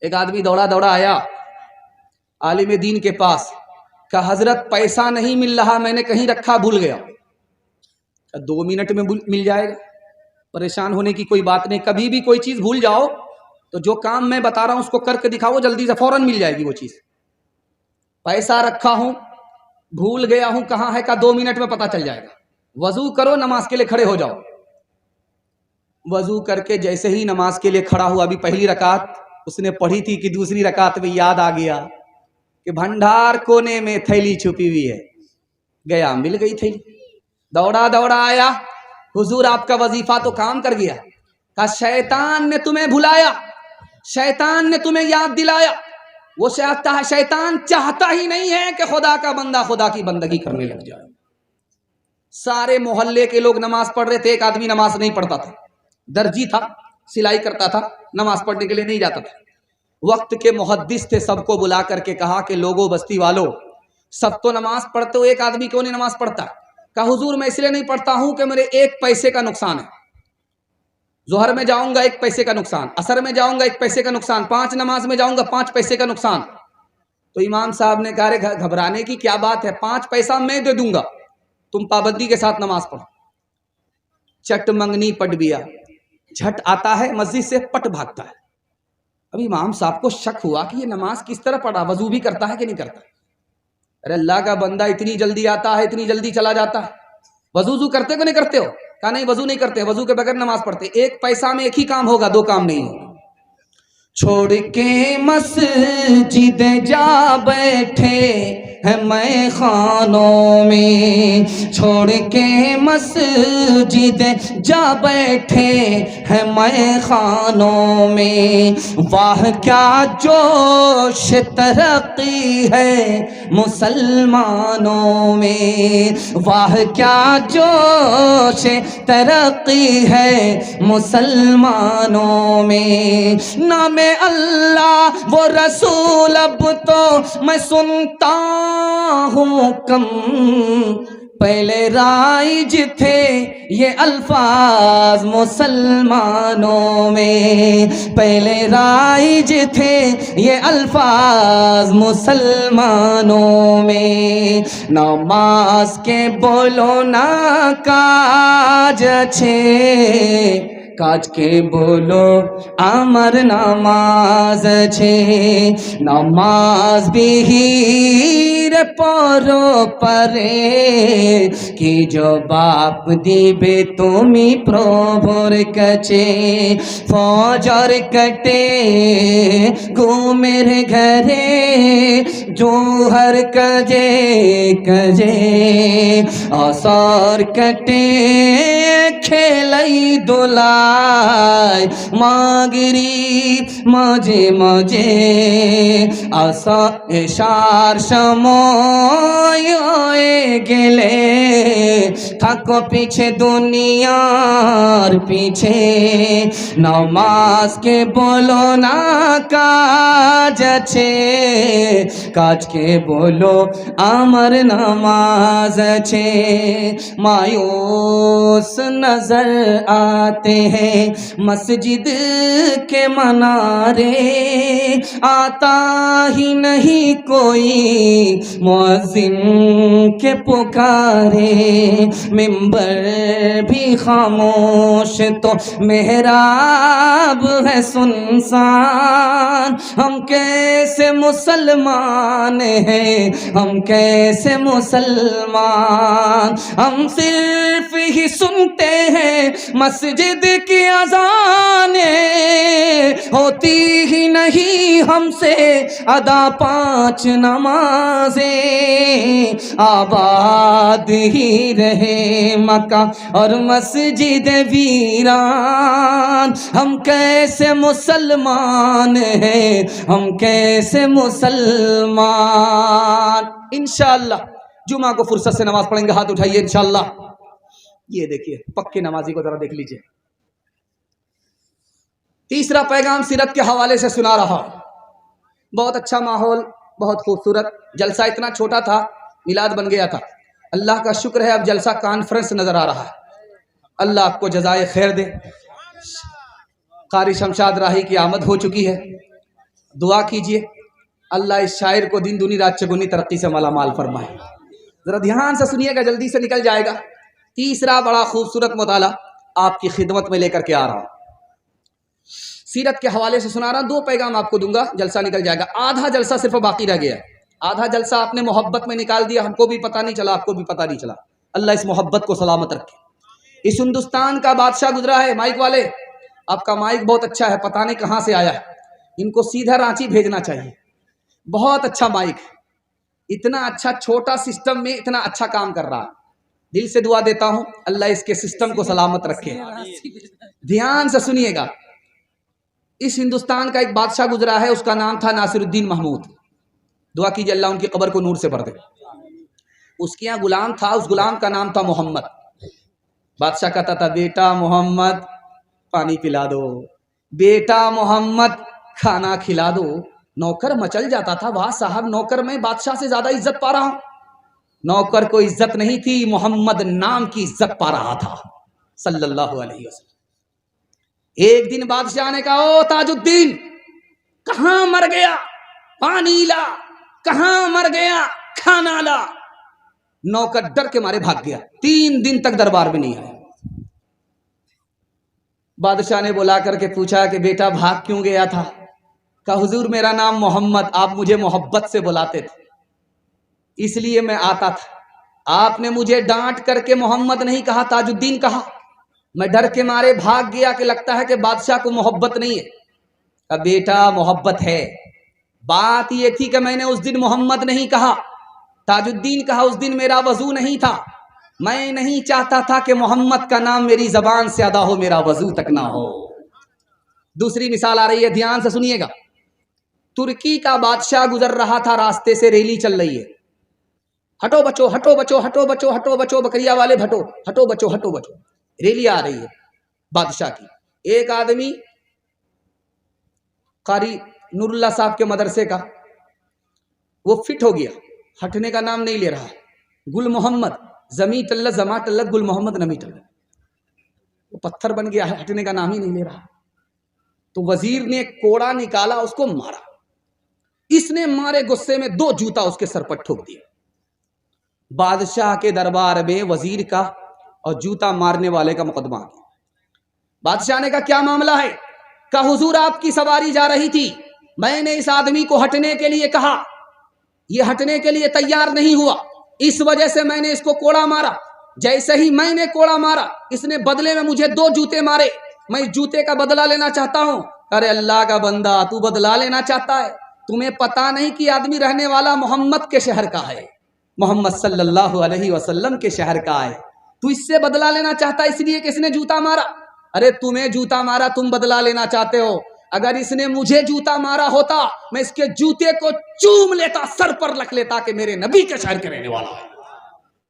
एक आदमी दौड़ा दौड़ा आया आलिम दीन के पास, कहा हजरत पैसा नहीं मिल रहा, मैंने कहीं रखा भूल गया। 2 मिनट में मिल जाएगा, परेशान होने की कोई बात नहीं। कभी भी कोई चीज भूल जाओ तो जो काम मैं बता रहा हूं उसको करके दिखाओ, जल्दी से फौरन मिल जाएगी वो चीज। पैसा रखा हूं, भूल गया हूं, कहां है, का 2 मिनट में पता चल जाएगा। वजू करो, नमाज के लिए खड़े हो जाओ। वजू करके जैसे ही नमाज के लिए खड़ा हुआ, अभी पहली रकात उसने पढ़ी थी कि दूसरी रकात में याद आ गया कि भंडार कोने में थैली छुपी हुई है। गया, मिल गई थैली, दौड़ा दौड़ा आया, हुजूर आपका वजीफा तो काम कर गया। कहा शैतान ने तुम्हें भुलाया, शैतान ने तुम्हें याद दिलाया। वो शैतान चाहता ही नहीं है कि खुदा का बंदा खुदा की बंदगी करने लग जाए। सारे मोहल्ले के लोग नमाज पढ़ रहे थे, एक आदमी नमाज नहीं पढ़ता था, दर्जी था, सिलाई करता था, नमाज पढ़ने के लिए नहीं जाता था। वक्त के मुहद्दिस थे, सबको बुला करके कहा कि लोगों, बस्ती वालों, सब तो नमाज पढ़ते हो, एक आदमी क्यों नहीं नमाज पढ़ता? कहा हुजूर मैं इसलिए नहीं पढ़ता हूं कि मेरे 1 पैसे का नुकसान है। जोहर में जाऊंगा 1 पैसे का नुकसान, असर में जाऊंगा 1 पैसे का नुकसान, 5 नमाज में जाऊंगा 5 पैसे का नुकसान। तो इमाम साहब ने कहा घबराने की क्या बात है, 5 पैसा मैं दे दूंगा, तुम पाबंदी के साथ नमाज पढ़ो। चट मंगनी पट बिया, झट आता है मस्जिद से, पट भागता है। अब इमाम साहब को शक हुआ कि ये नमाज किस तरह पढ़ा, वजू भी करता है कि नहीं करता। अरे अल्लाह का बंदा, इतनी जल्दी आता है, इतनी जल्दी चला जाता है, वजू करते को नहीं करते हो? कहा नहीं, वजू नहीं करते, वजू के बगैर नमाज पढ़ते। 1 पैसा में 1 ही काम होगा, 2 काम नहीं होगा। छोड़ के मस्जिद जा बैठे है मैं खानों में, छोड़ के मस्जिद जा बैठे है मैं खानों में। वाह क्या जोश तरक्की है मुसलमानों में, वाह क्या जोश तरक्की है मुसलमानों में। नाम अल्लाह वो रसूल अब तो मैं सुनता हूँ कम, पहले राइज थे ये अल्फाज मुसलमानों में, पहले राइज थे ये अल्फाज मुसलमानों में। नमाज के बोलो ना काज छे, काज के बोलो आमर नमाज छे। नमाज बिहीर परो परे कि जो बाप दिबे तुमी प्रभुर कचे। फजर कटे घूमेर घरे जोहर कजे कजे, असर कटे खेलई दोलाय मागरी मजे मजे। आशा एशार समय गेले থাকো पीछे दुनियार पीछे। नमाज के बोलो ना काज छे, काज के बोलो आमर नमाज छे। मायूस नजर आते हैं मस्जिद के मनारे, आता ही नहीं कोई मुअज्जिन के पुकारे। मिंबर भी खामोश तो मेहराब है सुनसान। हम कैसे मुसलमान हैं, हम कैसे मुसलमान। हम सिर्फ ही सुनते हैं मस्जिद की अज़ाने, होती ही नहीं हमसे अदा 5 नमाजें। आबाद ही रहे मक्का और मस्जिद वीरान। हम कैसे मुसलमान हैं, हम कैसे मुसलमान। इंशाअल्लाह जुमा को फुर्सत से नमाज पढ़ेंगे, हाथ उठाइए इंशाअल्लाह। ये देखिए पक्के नमाजी को जरा देख लीजिए। तीसरा पैगाम सीरत के हवाले से सुना रहा। बहुत अच्छा माहौल, बहुत खूबसूरत जलसा। इतना छोटा था, मिलाद बन गया था। अल्लाह का शुक्र है अब जलसा कॉन्फ्रेंस नजर आ रहा है। अल्लाह आपको जज़ाए खैर दे। कारी शमशाद राही की आमद हो चुकी है। दुआ कीजिए अल्लाह इस शायर को दिन दुनी रात चगुनी तरक्की से मालामाल फरमाए। जरा ध्यान से सुनिएगा, जल्दी से निकल जाएगा। तीसरा बड़ा खूबसूरत मुताला आपकी खिदमत में लेकर के आ रहा हूं, सीरत के हवाले से सुना रहा हूं। 2 पैगाम आपको दूंगा, जलसा निकल जाएगा। आधा जलसा सिर्फ बाकी रह गया, आधा जलसा आपने मोहब्बत में निकाल दिया, हमको भी पता नहीं चला, आपको भी पता नहीं चला। अल्लाह इस मोहब्बत को सलामत रखे। इस हिंदुस्तान का बादशाह गुजरा है। माइक वाले, आपका माइक बहुत अच्छा है, पता नहीं कहाँ से आया है, इनको सीधा रांची भेजना चाहिए। बहुत अच्छा माइक, इतना अच्छा छोटा सिस्टम में इतना अच्छा काम कर रहा है। दिल से दुआ देता हूं अल्लाह इसके सिस्टम को सलामत रखे। ध्यान से सुनिएगा, इस हिंदुस्तान का एक बादशाह गुजरा है, उसका नाम था नासिरुद्दीन महमूद। दुआ कीजिए अल्लाह उनकी कब्र को नूर से भर दे। उसके यहाँ गुलाम था, उस गुलाम का नाम था मोहम्मद। बादशाह कहता था, बेटा मोहम्मद पानी पिला दो, बेटा मोहम्मद खाना खिला दो। नौकर मचल जाता था, वाह साहब, नौकर में बादशाह से ज्यादा इज्जत पा रहा हूं। नौकर को इज्जत नहीं थी, मोहम्मद नाम की इज्जत पा रहा था सल्लल्लाहु अलैहि वसल्लम। एक दिन बादशाह ने कहा, ओ ताजुद्दीन, कहां मर गया, पानी ला, कहां मर गया, खाना ला। नौकर डर के मारे भाग गया, 3 दिन तक दरबार में नहीं आया। बादशाह ने बुला करके पूछा कि बेटा भाग क्यों गया था? कहा, हुजूर मेरा नाम मोहम्मद, आप मुझे मोहब्बत से बुलाते थे इसलिए मैं आता था। आपने मुझे डांट करके मोहम्मद नहीं कहा, ताजुद्दीन कहा। मैं डर के मारे भाग गया कि लगता है कि बादशाह को मोहब्बत नहीं है। कहा, बेटा मोहब्बत है, बात ये थी कि मैंने उस दिन मोहम्मद नहीं कहा। ताजुद्दीन कहा, उस दिन मेरा वजू नहीं था, मैं नहीं चाहता था कि मोहम्मद का नाम मेरी जबान से अदा हो, मेरा वजू तक ना हो। दूसरी मिसाल आ रही है, ध्यान से सुनिएगा। तुर्की का बादशाह गुजर रहा था, रास्ते से रैली चल रही है, हटो बचो, हटो बचो, हटो बचो, हटो बचो, बकरिया वाले भटो, हटो बचो, हटो बचो। रैली आ रही है बादशाह की। एक आदमी कारी नूरुल्लाह साहब के मदरसे का, वो फिट हो गया, हटने का नाम नहीं ले रहा। गुल मोहम्मद जमी तल्लत जमा तल्लत गुल मोहम्मद नमी तल्लत, वो पत्थर बन गया है, हटने का नाम ही नहीं ले रहा। तो वजीर ने कोड़ा निकाला, उसको मारा। इसने मारे गुस्से में 2 जूता उसके सर पर ठोक दिया। बादशाह के दरबार में वजीर का और जूता मारने वाले का मुकदमा आ गया। बादशाह ने कहा, क्या मामला है? कहा, हुजूर आपकी सवारी जा रही थी, मैंने इस आदमी को हटने के लिए कहा, यह हटने के लिए तैयार नहीं हुआ, इस वजह से मैंने इसको कोड़ा मारा। जैसे ही मैंने कोड़ा मारा, इसने बदले में मुझे 2 जूते मारे, मैं इस जूते का बदला लेना चाहता हूं। अरे अल्लाह का बंदा, तू बदला लेना चाहता है? तुम्हें पता नहीं कि आदमी रहने वाला मोहम्मद के शहर का है, मोहम्मद सल्लल्लाहु अलैहि वसल्लम के शहर का है। तू इससे बदला लेना चाहता इसलिए कि इसने जूता मारा? अरे तुम्हें जूता मारा, तुम बदला लेना चाहते हो। अगर इसने मुझे जूता मारा होता, मैं इसके जूते को चूम लेता, सर पर रख लेता कि मेरे नबी के शहर के रहने वाला है।